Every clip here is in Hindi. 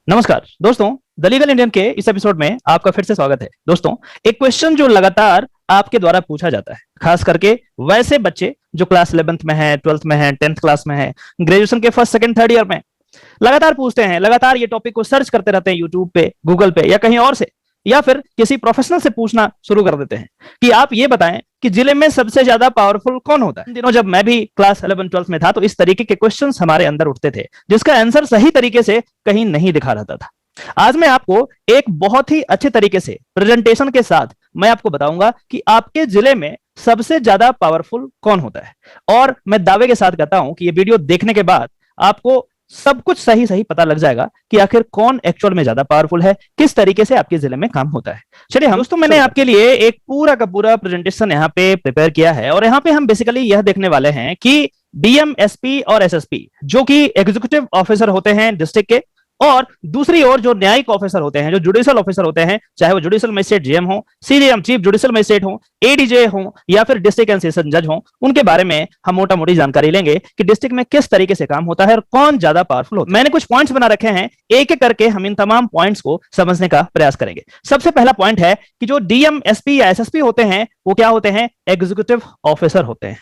नमस्कार दोस्तों, द लीगल इंडियन के इस एपिसोड में आपका फिर से स्वागत है। दोस्तों, एक क्वेश्चन जो लगातार आपके द्वारा पूछा जाता है, खास करके वैसे बच्चे जो क्लास 11th में हैं, 12th में हैं, 10th क्लास में हैं, ग्रेजुएशन के फर्स्ट सेकंड थर्ड ईयर में, लगातार पूछते हैं, लगातार ये टॉपिक को सर्च करते रहते हैं यूट्यूब पे, गूगल पे या कहीं और से, या फिर किसी प्रोफेशनल से पूछना शुरू कर देते हैं कि आप ये बताएं कि जिले में सबसे ज्यादा पावरफुल कौन होता है। इन दिनों जब मैं भी क्लास 11 12th में था तो इस तरीके के क्वेश्चंस हमारे अंदर उठते थे जिसका आंसर सही तरीके से कहीं नहीं दिखा रहता था। आज मैं आपको एक बहुत ही अच्छे तरीके से प्रेजेंटेशन के साथ मैं आपको बताऊंगा कि आपके जिले में सबसे ज्यादा पावरफुल कौन होता है, और मैं दावे के साथ कहता हूं कि ये वीडियो देखने के बाद आपको सब कुछ सही सही पता लग जाएगा कि आखिर कौन एक्चुअल में ज्यादा पावरफुल है, किस तरीके से आपके जिले में काम होता है। चलिए दोस्तों, मैंने आपके लिए एक पूरा का पूरा प्रेजेंटेशन यहाँ पे प्रिपेयर किया है और यहाँ पे हम बेसिकली यह देखने वाले हैं कि डीएम, एसपी और एसएसपी जो कि एग्जीक्यूटिव ऑफिसर होते हैं डिस्ट्रिक्ट के, और दूसरी ओर जो न्यायिक ऑफिसर होते हैं, जो जुडिशियल ऑफिसर होते हैं, चाहे वो जुडिशियल मजिस्ट्रेट जीएम हो, सीजीएम चीफ जुडिशियल मजिस्ट्रेट हो, एडीजे हो या फिर डिस्ट्रिक्ट एंड सेशन जज हो, उनके बारे में हम मोटा मोटी जानकारी लेंगे कि डिस्ट्रिक्ट में किस तरीके से काम होता है और कौन ज्यादा पावरफुल होता है। मैंने कुछ पॉइंट्स बना रखे हैं, एक एक करके हम इन तमाम पॉइंट्स को समझने का प्रयास करेंगे। सबसे पहला पॉइंट है कि जो डीएम, एसपी या एसएसपी होते हैं वो क्या होते हैं? एग्जीक्यूटिव ऑफिसर होते हैं।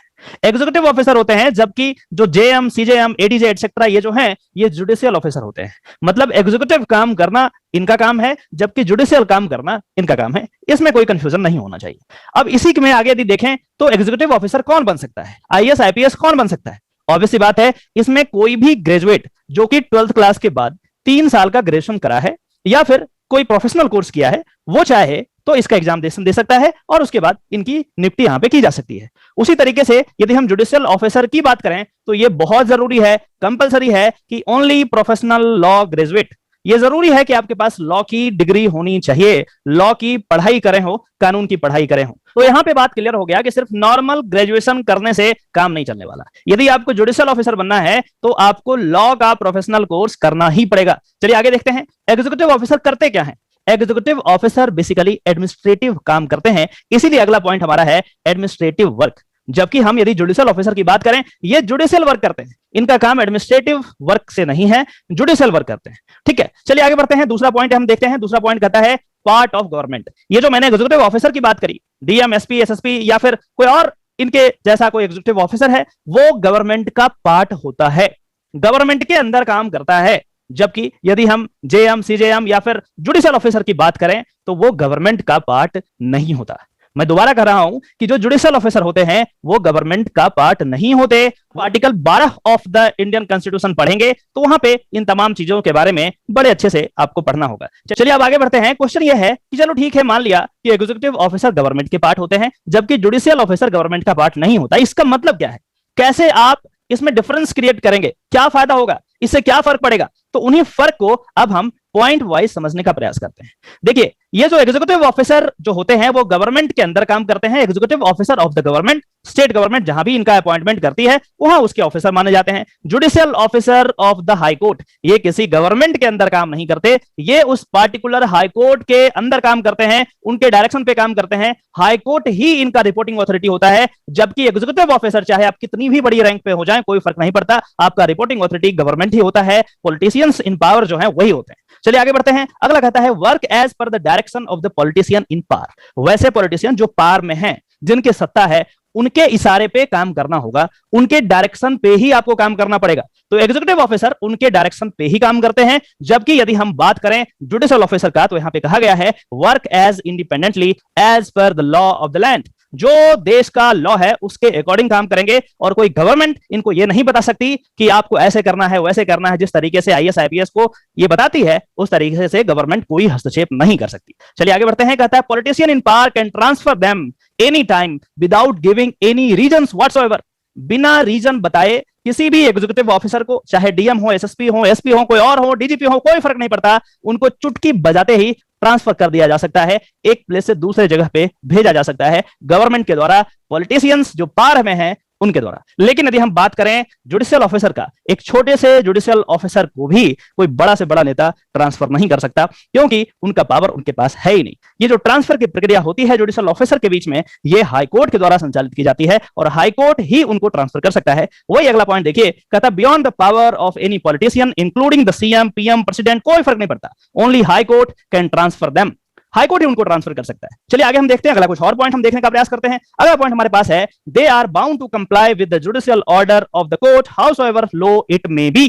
एग्जीक्यूटिव ऑफिसर होते हैं, जबकि जो जेएम, सीजेएम, एडीजे एटसेट्रा ये जो हैं ये जुडिशियल ऑफिसर होते हैं। मतलब एग्जीक्यूटिव काम करना इनका काम है, जबकि जुडिशियल काम करना इनका काम है। इसमें कोई कंफ्यूजन नहीं होना चाहिए। अब इसी में आगे यदि देखें तो एग्जीक्यूटिव ऑफिसर कौन बन सकता है? आईएएस, आईपीएस कौन बन सकता है? ऑब्वियस सी बात है, इसमें कोई भी ग्रेजुएट जो कि 12th क्लास के बाद 3 साल का ग्रेजुएशन करा है या फिर कोई प्रोफेशनल कोर्स किया है, वो चाहे तो इसका एग्जामिनेशन दे सकता है और उसके बाद इनकी नियुक्ति यहां पे की जा सकती है। उसी तरीके से यदि हम जुडिशियल ऑफिसर की बात करें तो यह बहुत जरूरी है, कंपलसरी है कि ओनली प्रोफेशनल लॉ ग्रेजुएट, ये जरूरी है कि आपके पास लॉ की डिग्री होनी चाहिए, लॉ की पढ़ाई करें हो, कानून की पढ़ाई करें हो। तो यहां पे बात क्लियर हो गया कि सिर्फ नॉर्मल ग्रेजुएशन करने से काम नहीं चलने वाला। यदि आपको जुडिशियल ऑफिसर बनना है तो आपको लॉ का प्रोफेशनल कोर्स करना ही पड़ेगा। चलिए आगे देखते हैं, एग्जीक्यूटिव ऑफिसर करते क्या है। एग्जीक्यूटिव ऑफिसर बेसिकली एडमिनिस्ट्रेटिव काम करते हैं, इसीलिए अगला पॉइंट हमारा है एडमिनिस्ट्रेटिव वर्क। जबकि हम यदि जुडिशियल ऑफिसर की बात करें, ये जुडिशियल वर्क करते हैं, इनका काम एडमिनिस्ट्रेटिव वर्क से नहीं है, जुडिशियल वर्क करते हैं। ठीक है, चलिए आगे बढ़ते हैं। दूसरा पॉइंट हम देखते हैं। दूसरा पॉइंट कहता है पार्ट ऑफ गवर्नमेंट। ये जो मैंने एग्जीक्यूटिव ऑफिसर की बात करी, डीएम, एसपी, एसएसपी या फिर कोई और इनके जैसा कोई एग्जीक्यूटिव ऑफिसर है, वो गवर्नमेंट का पार्ट होता है, गवर्नमेंट के अंदर काम करता है। जबकि यदि हम जेएम, सीजेएम या फिर जुडिशियल ऑफिसर की बात करें तो वो गवर्नमेंट का पार्ट नहीं होता। मैं दोबारा कह रहा हूं कि जो जुडिशियल ऑफिसर होते हैं वो गवर्नमेंट का पार्ट नहीं होते। Article 12 of the Indian constitution पढ़ेंगे तो वहां पे इन तमाम चीजों के बारे में बड़े अच्छे से आपको पढ़ना होगा। चलिए अब आगे बढ़ते हैं। क्वेश्चन ये है कि चलो ठीक है, मान लिया कि एग्जीक्यूटिव ऑफिसर गवर्नमेंट के पार्ट होते हैं जबकि जुडिशियल ऑफिसर गवर्नमेंट का पार्ट नहीं होता। इसका मतलब क्या है? कैसे आप इसमें डिफरेंस क्रिएट करेंगे? क्या फायदा होगा? इससे क्या फर्क पड़ेगा? तो उन्हीं फर्क को अब हम पॉइंट वाइज समझने का प्रयास करते हैं। देखिए, ये जो एग्जीक्यूटिव ऑफिसर जो होते हैं वो गवर्नमेंट के अंदर काम करते हैं। Executive officer of the government, state government जहां भी इनका अपॉइंटमेंट करती है वहां उसके ऑफिसर माने जाते हैं। Judicial officer of the high court, ये किसी गवर्नमेंट के अंदर काम नहीं करते, ये उस पार्टिकुलर हाई कोर्ट के अंदर काम करते हैं, उनके डायरेक्शन पे काम करते हैं। हाई कोर्ट ही इनका रिपोर्टिंग अथॉरिटी होता है। जबकि एग्जीक्यूटिव ऑफिसर चाहे आप कितनी भी बड़ी रैंक पे हो जाए, कोई फर्क नहीं पड़ता, आपका रिपोर्टिंग अथॉरिटी गवर्नमेंट ही होता है। पॉलिटिशियंस इन पावर जो है वही होते हैं। चलिए आगे बढ़ते हैं। अगला कहता है work as per the direction of the politician in power. वैसे पॉलिटिशियन जो पावर में हैं, जिनके सत्ता है, उनके इशारे पे काम करना होगा, उनके डायरेक्शन पे ही आपको काम करना पड़ेगा। तो एग्जीक्यूटिव ऑफिसर उनके डायरेक्शन पे ही काम करते हैं। जबकि यदि हम बात करें जुडिशियल ऑफिसर का तो यहां पे कहा गया है work as independently as per the law of the land. जो देश का लॉ है उसके अकॉर्डिंग काम करेंगे और कोई गवर्नमेंट इनको ये नहीं बता सकती कि आपको ऐसे करना है, वैसे करना है। जिस तरीके से आईएएस, आईपीएस को ये बताती है उस तरीके से गवर्नमेंट कोई हस्तक्षेप नहीं कर सकती। चलिए आगे बढ़ते हैं। कहता है politician in power can transfer them any time without giving any reasons whatsoever. बिना रीजन बताए किसी भी एग्जीक्यूटिव ऑफिसर को, चाहे डीएम हो, एसएसपी हो, एसपी हो, कोई और हो, डीजीपी हो, कोई फर्क नहीं पड़ता, उनको चुटकी बजाते ही ट्रांसफर कर दिया जा सकता है, एक प्लेस से दूसरे जगह पे भेजा जा सकता है। गवर्नमेंट के द्वारा पॉलिटिशियंस जो पावर में हैं उनके द्वारा। लेकिन यदि हम बात करें जुडिशियल ऑफिसर का, एक छोटे से जुडिशियल ऑफिसर को भी कोई बड़ा से बड़ा नेता ट्रांसफर नहीं कर सकता, क्योंकि उनका पावर उनके पास है ही नहीं। ये जो ट्रांसफर की प्रक्रिया होती है जुडिशियल ऑफिसर के बीच में, ये हाई कोर्ट के द्वारा संचालित की जाती है और हाई कोर्ट ही उनको ट्रांसफर कर सकता है। वही अगला पॉइंट देखिए, कहता beyond the power of any politician including the CM, PM, president, कोई फर्क नहीं पड़ता, only high court can transfer them. High court ही उनको ट्रांसफर कर सकता है। चलिए आगे हम देखते हैं, अगला कुछ और पॉइंट हम देखने का प्रयास करते हैं। अगला पॉइंट हमारे पास है, they are bound to comply with the judicial order of the court however low it may be.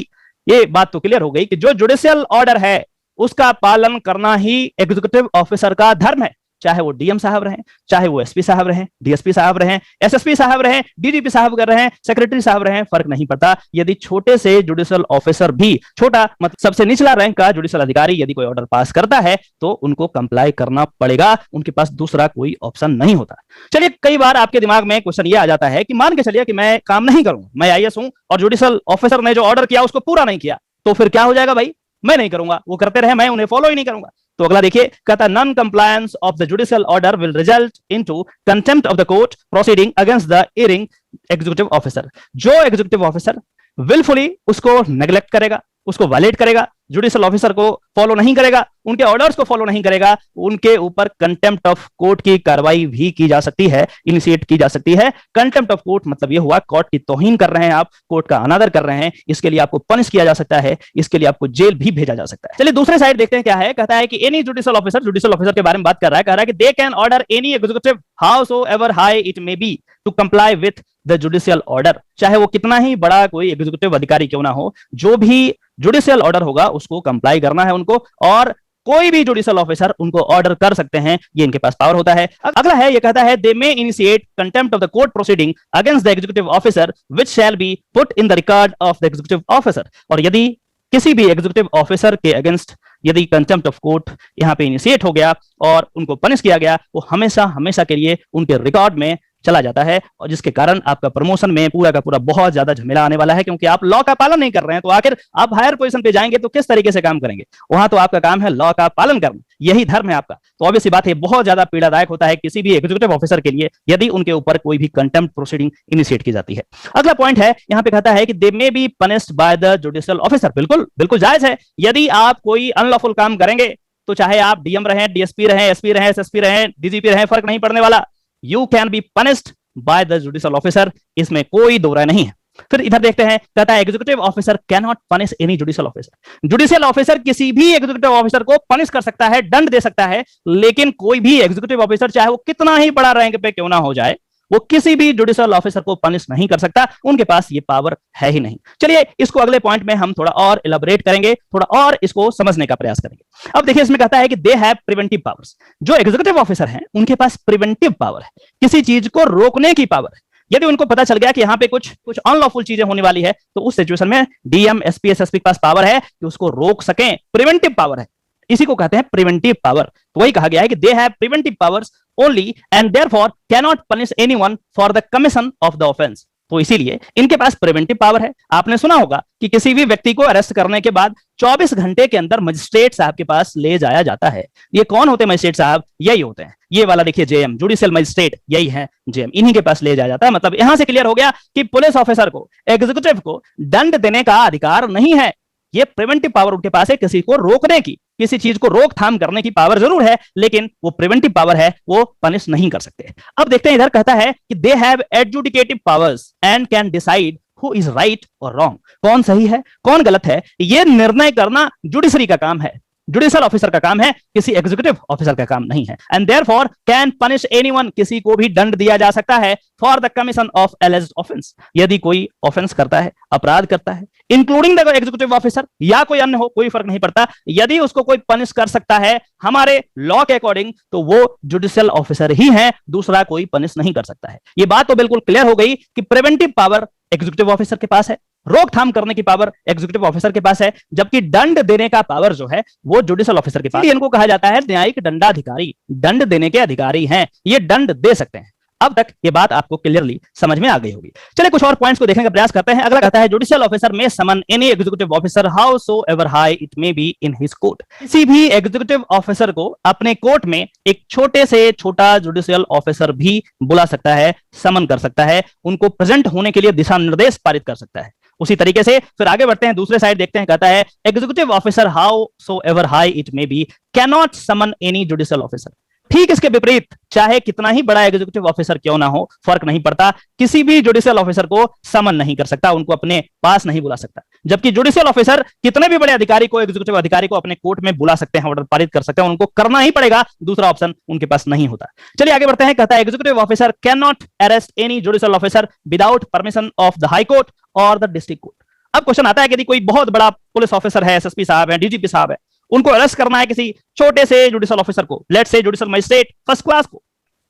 ये बात तो क्लियर हो गई कि जो जुडिशियल ऑर्डर है उसका पालन करना ही एग्जीक्यूटिव ऑफिसर का धर्म है, चाहे वो डीएम साहब रहें, चाहे वो एसपी साहब रहें, डीएसपी साहब रहें, एसएसपी साहब रहें, डीजीपी साहब कर रहे हैं, सेक्रेटरी साहब रहें, फर्क नहीं पड़ता। यदि छोटे से जुडिशियल ऑफिसर भी, छोटा मतलब सबसे निचला रैंक का जुडिशियल अधिकारी यदि कोई ऑर्डर पास करता है तो उनको कंप्लाई करना पड़ेगा, उनके पास दूसरा कोई ऑप्शन नहीं होता। चलिए, कई बार आपके दिमाग में क्वेश्चन ये आ जाता है कि मान के चलिए कि मैं काम नहीं करूंगा, मैं आईएएस हूं और जुडिशियल ऑफिसर ने जो ऑर्डर किया उसको पूरा नहीं किया, तो फिर क्या हो जाएगा भाई? मैं नहीं करूंगा, वो करते रहे, मैं उन्हें फॉलो ही नहीं करूंगा। तो अगला देखिए, कहता है non compliance of the judicial order will result into contempt of the court proceeding against the erring executive officer. जो एग्जीक्यूटिव ऑफिसर विलफुली उसको नेग्लेक्ट करेगा, उसको वायलेट करेगा, जुडिशियल ऑफिसर को फॉलो नहीं करेगा, उनके ऑर्डर्स को फॉलो नहीं करेगा, उनके ऊपर कंटेम्प्ट ऑफ कोर्ट की कार्रवाई भी की जा सकती है, इनिशिएट की जा सकती है। कंटेम्प्ट ऑफ कोर्ट मतलब ये हुआ कोर्ट की तौहीन कर रहे हैं आप, कोर्ट का अनादर कर रहे हैं, इसके लिए आपको पनिश किया जा सकता है, इसके लिए आपको जेल भी भेजा जा सकता है। चलिए दूसरे साइड देखते हैं क्या है। कहता है कि एनी जुडिशियल ऑफिसर के बारे में बात कर रहा है, कह रहा है कि they can order any executive however high it may be to comply with the judicial order. चाहे वो कितना ही बड़ा कोई एग्जीक्यूटिव अधिकारी क्यों ना हो, जो भी जुडिशियल ऑर्डर होगा उसको कंप्लाई करना है उनको, और कोई भी जुडिशियल ऑफिसर उनको ऑर्डर कर सकते हैं, ये इनके पास पावर होता है। अगला है, ये कहता है they may initiate contempt of the court proceeding against the executive officer which shall be put in the record of the executive officer. और यदि किसी भी एग्जीक्यूटिव ऑफिसर के अगेंस्ट यदि कंटेम्प्ट ऑफ कोर्ट यहाँ पे इनिशिएट हो गया और उनको पनिश किया गया, वो हमेशा हमेशा के लिए उनके रिकॉर्ड में चला जाता है, और जिसके कारण आपका प्रमोशन में पूरा का पूरा बहुत ज्यादा झमेला आने वाला है, क्योंकि आप लॉ का पालन नहीं कर रहे हैं। तो आखिर आप हायर पोजीशन पे जाएंगे तो किस तरीके से काम करेंगे? वहां तो आपका काम है लॉ का पालन करना, यही धर्म है आपका। तो ऑब्वियस सी बात है, बहुत ज्यादा पीड़ादायक होता है किसी भी एग्जीक्यूटिव ऑफिसर के लिए यदि उनके ऊपर कोई भी कंटेम्प्ट प्रोसीडिंग इनिशिएट की जाती है। अगला पॉइंट है, यहाँ पे कहता है कि they may be punished by the judicial officer. बिल्कुल बिल्कुल जायज है, यदि आप कोई अनलॉफुल काम करेंगे तो चाहे आप डीएम रहें, डीएसपी रहें, एसपी रहें, एसएसपी रहें, डीजीपी रहें, फर्क नहीं पड़ने वाला, you can be punished by the judicial officer, इसमें कोई दो राय नहीं है। फिर इधर देखते हैं, कहता है executive officer can not punish any judicial officer. Judicial officer किसी भी एग्जीक्यूटिव ऑफिसर को पनिश कर सकता है, दंड दे सकता है, लेकिन कोई भी एग्जीक्यूटिव ऑफिसर चाहे वो कितना ही बड़ा रैंक पे क्यों ना हो जाए, वो किसी भी जुडिशियल ऑफिसर को पनिश नहीं कर सकता, उनके पास ये पावर है ही नहीं। चलिए इसको अगले पॉइंट में हम थोड़ा और इलैबोरेट करेंगे, थोड़ा और इसको समझने का प्रयास करेंगे। अब देखिए, इसमें कहता है कि दे हैव प्रिवेंटिव पावर्स। जो एग्जीक्यूटिव ऑफिसर हैं उनके पास प्रिवेंटिव पावर है, किसी चीज को रोकने की पावर है। यदि उनको पता चल गया कि यहाँ पे कुछ अनलॉफुल चीजें होने वाली है, तो उस सिचुएशन में डीएम, एसपी, एसएसपी के पास पावर है कि उसको रोक सकें, प्रिवेंटिव पावर है, इसी को कहते हैं प्रिवेंटिव पावर। तो वही कहा गया है कि they have preventive powers only and therefore can not punish anyone for the commission of the offence. तो इसीलिए इनके पास प्रिवेंटिव पावर है। आपने सुना होगा कि किसी भी व्यक्ति को अरेस्ट करने के बाद 24 घंटे के अंदर मजिस्ट्रेट साहब के पास ले जाया जाता है। ये कौन होते हैं मजिस्ट्रेट साहब? यही होते हैं, ये वाला देखिए जेएम, जुडिशियल मजिस्ट्रेट, यही है जेएम, इन्हीं के पास ले जाया जाता है। मतलब यहां से क्लियर हो गया कि पुलिस ऑफिसर को, एग्जीक्यूटिव को दंड देने का अधिकार नहीं है, ये प्रिवेंटिव पावर उनके पास है, किसी को रोकने की, किसी चीज को रोकथाम करने की पावर जरूर है, लेकिन वो प्रिवेंटिव पावर है, वो पनिश नहीं कर सकते। अब देखते हैं, इधर कहता है कि they have adjudicative powers and can decide who is right और रॉन्ग, कौन सही है कौन गलत है, ये निर्णय करना जुडिशरी का काम है, जुडिशियल ऑफिसर का काम है, किसी एग्जीक्यूटिव ऑफिसर का काम नहीं है। And therefore can punish anyone, किसी को भी दंड दिया जा सकता है for the commission of एलिज्ड offence, यदि कोई ऑफेंस करता है, अपराध करता है, इंक्लूडिंग द एग्जीक्यूटिव ऑफिसर या कोई अन्य हो, कोई फर्क नहीं पड़ता, यदि उसको कोई पनिश कर सकता है हमारे लॉ के अकॉर्डिंग, तो वो जुडिशियल ऑफिसर ही है, दूसरा कोई पनिश नहीं कर सकता है। ये बात तो बिल्कुल क्लियर हो गई कि प्रिवेंटिव पावर एग्जीक्यूटिव ऑफिसर के पास है, रोकथाम करने की पावर एग्जीक्यूटिव ऑफिसर के पास है, जबकि दंड देने का पावर जो है वो जुडिशियल ऑफिसर के पास। इनको कहा जाता है न्यायिक दंडाधिकारी, दंड देने के अधिकारी हैं, ये दंड दे सकते हैं। अब तक ये बात आपको क्लियरली समझ में आ गई होगी। चलिए कुछ और पॉइंट्स को देखने का प्रयास करते हैं। अगला कहता है जुडिशियल ऑफिसर में summon any executive officer howsoever high it may be in his court. किसी भी एग्जीक्यूटिव ऑफिसर को अपने कोर्ट में एक छोटे से छोटा जुडिशियल ऑफिसर भी बुला सकता है, समन कर सकता है, उनको प्रेजेंट होने के लिए दिशा निर्देश पारित कर सकता है। उसी तरीके से फिर आगे बढ़ते हैं, दूसरे साइड देखते हैं, कहता है executive officer howsoever high it may B can not someone any judicial officer. ठीक इसके विपरीत चाहे कितना ही बड़ा एग्जीक्यूटिव ऑफिसर क्यों ना हो, फर्क नहीं पड़ता, किसी भी जुडिशियल ऑफिसर को समन नहीं कर सकता, उनको अपने पास नहीं बुला सकता। जबकि जुडिशियल ऑफिसर कितने भी बड़े अधिकारी को, एग्जीक्यूटिव अधिकारी को अपने कोर्ट में बुला सकते हैं, ऑर्डर पारित कर सकते हैं, उनको करना ही पड़ेगा, दूसरा ऑप्शन उनके पास नहीं होता। चलिए आगे बढ़ते हैं, कहता है executive officer can not arrest any judicial officer without permission of the high court और द डिस्ट्रिक्ट कोर्ट। अब क्वेश्चन आता है कि यदि कोई बहुत बड़ा पुलिस ऑफिसर है, एसएसपी साहब है, डीजीपी साहब है, उनको अरेस्ट करना है किसी छोटे से जुडिशियल ऑफिसर को, let's say judicial magistrate first class को,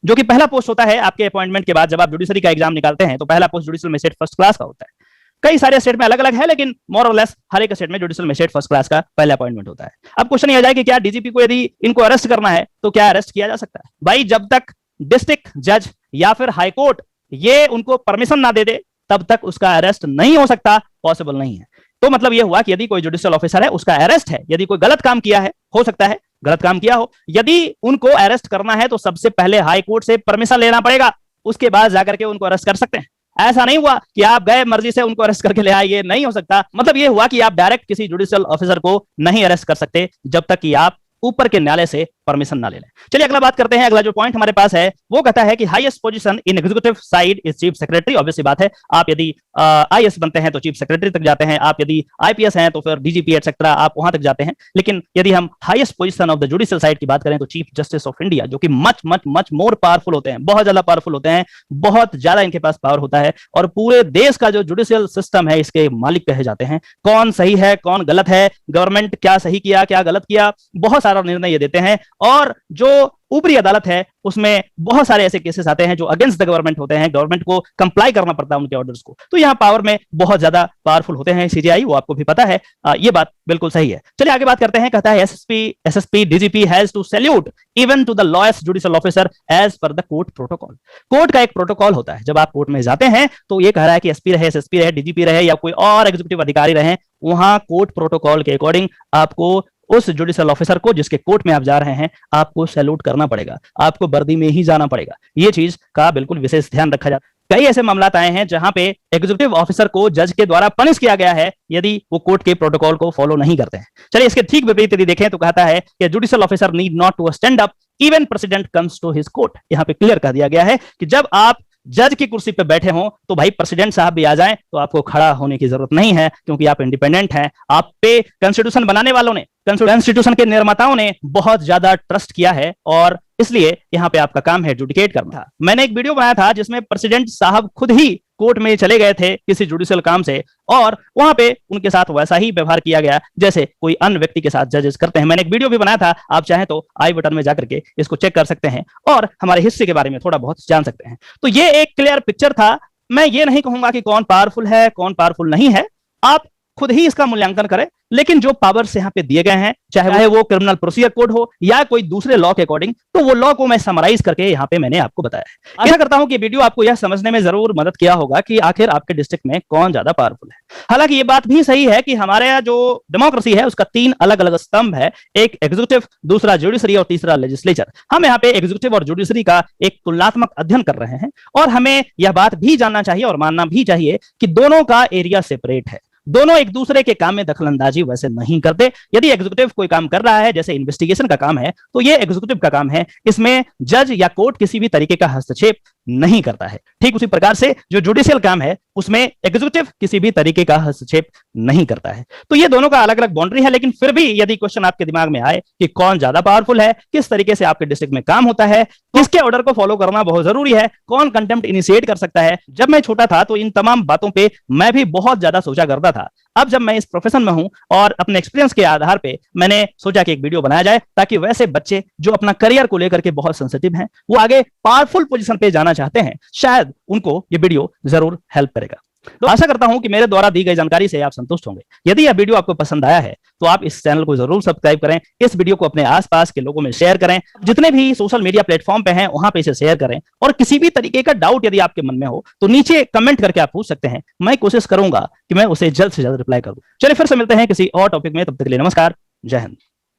जो कि पहला पोस्ट होता है आपके अपॉइंटमेंट के बाद। जब आप जुडिशरी का एग्जाम निकालते हैं तो पहला post judicial magistrate first class का होता है। कई सारे स्टेट में अलग अलग है, लेकिन मोर और लेस हर एक स्टेट में जुडिशियल मजिस्ट्रेट फर्स्ट क्लास का पहला अपॉइंटमेंट होता है। अब क्वेश्चन ये आ जाए कि क्या डीजीपी को यदि इनको अरेस्ट करना है तो क्या अरेस्ट किया जा सकता है? भाई जब तक डिस्ट्रिक्ट जज या फिर हाई कोर्ट ये उनको परमिशन ना दे दे तब तक उसका अरेस्ट नहीं हो सकता, पॉसिबल नहीं है। तो मतलब यह हुआ कि यदि कोई जुडिशियल ऑफिसर है, उसका अरेस्ट है, यदि कोई गलत काम किया है, हो सकता है गलत काम किया हो, यदि उनको अरेस्ट करना है तो सबसे पहले हाई कोर्ट से परमिशन लेना पड़ेगा, उसके बाद जाकर के उनको अरेस्ट कर सकते हैं। ऐसा नहीं हुआ कि आप गए मर्जी से उनको अरेस्ट करके ले आए, ये नहीं हो सकता। मतलब ये हुआ कि आप डायरेक्ट किसी जुडिशियल ऑफिसर को नहीं अरेस्ट कर सकते जब तक कि आप ऊपर के न्यायालय से परमिशन ना ले लें। चलिए अगला बात करते हैं। अगला जो पॉइंट हमारे पास है वो कहता है कि highest position in executive side is chief secretary. Obvious सी बात है, आप यदि आईएएस बनते हैं तो चीफ सेक्रेटरी तक जाते हैं, आप यदि आईपीएस हैं तो फिर डीजीपी एटसेट्रा आप वहां तक जाते हैं। लेकिन यदि हम highest position of the judicial side की बात करें तो चीफ जस्टिस ऑफ इंडिया, जो कि much much much more powerful होते हैं, बहुत ज्यादा पावरफुल होते हैं, बहुत ज्यादा इनके पास पावर होता है और पूरे देश का जो जुडिशियल सिस्टम है इसके मालिक कहे जाते हैं। कौन सही है, कौन गलत है, गवर्नमेंट क्या सही किया, क्या गलत किया, बहुत सारा निर्णय ये देते हैं। और जो ऊपरी अदालत है उसमें बहुत सारे ऐसे केसेस आते हैं जो अगेंस्ट द गवर्नमेंट होते हैं, गवर्नमेंट को कंप्लाई करना पड़ता है उनके ऑर्डर्स को। तो यहाँ पावर में बहुत ज्यादा पावरफुल होते हैं सीजीआई, वो आपको भी पता है, ये बात बिल्कुल सही है। चलिए आगे बात करते हैं। कहता है SSP DGP has to salute even to the lowest judicial officer as per the court protocol. Court का एक प्रोटोकॉल होता है, जब आप कोर्ट में जाते हैं तो ये कह रहा है कि एसपी रहे, एसएसपी रहे, डीजीपी रहे या कोई और एग्जीक्यूटिव अधिकारी रहे, वहां कोर्ट प्रोटोकॉल के अकॉर्डिंग आपको उस जुडिशियल ऑफिसर को जिसके कोर्ट में आप जा रहे हैं आपको सैल्यूट करना पड़ेगा, आपको वर्दी में ही जाना पड़ेगा। ये चीज का बिल्कुल विशेष ध्यान रखा जाता है। कई ऐसे मामला आए हैं जहां पे एग्जीक्यूटिव ऑफिसर को जज के द्वारा पनिश किया गया है यदि वो कोर्ट के प्रोटोकॉल को फॉलो नहीं करते हैं। चलिए इसके ठीक विपरीत यदि देखें तो कहता है कि judicial officer need not to stand up even president comes to his court. यहाँ पे क्लियर कर दिया गया है कि जब आप जज की कुर्सी पे बैठे हो तो भाई प्रेसिडेंट साहब भी आ जाएं तो आपको खड़ा होने की जरूरत नहीं है, क्योंकि आप इंडिपेंडेंट हैं। आप पे कॉन्स्टिट्यूशन बनाने वालों ने, कॉन्स्टिट्यूशन के निर्माताओं ने बहुत ज्यादा ट्रस्ट किया है और इसलिए यहाँ पे आपका काम है जुडिकेट करना। मैंने एक वीडियो बनाया था जिसमें प्रेसिडेंट साहब खुद ही कोर्ट में चले गए थे किसी जुडिशियल काम से और वहां पे उनके साथ वैसा ही व्यवहार किया गया जैसे कोई अन्य व्यक्ति के साथ जजेस करते हैं। मैंने एक वीडियो भी बनाया था, आप चाहें तो आई बटन में जाकर के इसको चेक कर सकते हैं और हमारे हिस्ट्री के बारे में थोड़ा बहुत जान सकते हैं। तो ये एक क्लियर पिक्चर था। मैं ये नहीं कहूंगा कि कौन पावरफुल है, कौन पावरफुल नहीं है, आप खुद ही इसका मूल्यांकन करें। लेकिन जो पावर्स यहाँ पे दिए गए हैं, चाहे वो क्रिमिनल प्रोसीजर कोड हो या कोई दूसरे लॉ के अकॉर्डिंग, तो वो लॉ को मैं समराइज करके यहाँ पे मैंने आपको बताया है। आशा करता हूं कि वीडियो आपको यह समझने में जरूर मदद किया होगा कि आखिर आपके डिस्ट्रिक्ट में कौन ज्यादा पावरफुल है। हालांकि ये बात भी सही है कि हमारे यहाँ जो डेमोक्रेसी है उसका 3 अलग अलग स्तंभ है, एक एग्जीक्यूटिव, दूसरा जुडिशरी और तीसरा लेजिस्लेचर। हम यहाँ पे एग्जीक्यूटिव और जुडिशरी का एक तुलनात्मक अध्ययन कर रहे हैं और हमें यह बात भी जानना चाहिए और मानना भी चाहिए कि दोनों का एरिया सेपरेट है, दोनों एक दूसरे के काम में दखलंदाजी वैसे नहीं करते। यदि एग्जीक्यूटिव कोई काम कर रहा है जैसे इन्वेस्टिगेशन का काम है तो ये एग्जीक्यूटिव का काम है, इसमें जज या कोर्ट किसी भी तरीके का हस्तक्षेप नहीं करता है। ठीक उसी प्रकार से जो जुडिशियल काम है उसमें एग्जीक्यूटिव किसी भी तरीके का हस्तक्षेप नहीं करता है। तो ये दोनों का अलग अलग बाउंड्री है। लेकिन फिर भी यदि क्वेश्चन आपके दिमाग में आए कि कौन ज्यादा पावरफुल है, किस तरीके से आपके डिस्ट्रिक्ट में काम होता है, किसके ऑर्डर को फॉलो करना बहुत जरूरी है, कौन कंटेम्प्ट इनिशिएट कर सकता है, जब मैं छोटा था तो इन तमाम बातों पे मैं भी बहुत ज्यादा सोचा करता था। अब जब मैं इस प्रोफेशन में हूं और अपने एक्सपीरियंस के आधार पे मैंने सोचा कि एक वीडियो बनाया जाए ताकि वैसे बच्चे जो अपना करियर को लेकर के बहुत सेंसिटिव हैं, वो आगे पावरफुल पोजीशन पे जाना चाहते हैं, शायद उनको ये वीडियो जरूर हेल्प करेगा। तो आशा करता हूं कि मेरे द्वारा दी गई जानकारी से आप संतुष्ट होंगे। यदि यह वीडियो आपको पसंद आया है तो आप इस चैनल को जरूर सब्सक्राइब करें, इस वीडियो को अपने आसपास के लोगों में शेयर करें, जितने भी सोशल मीडिया प्लेटफॉर्म पे हैं वहां पे इसे शेयर करें, और किसी भी तरीके का डाउट यदि आपके मन में हो तो नीचे कमेंट करके आप पूछ सकते हैं। मैं कोशिश करूंगा कि मैं उसे जल्द से जल्द रिप्लाई करूं। चलिए फिर से मिलते हैं किसी और टॉपिक में, तब तक के लिए नमस्कार, जय हिंद।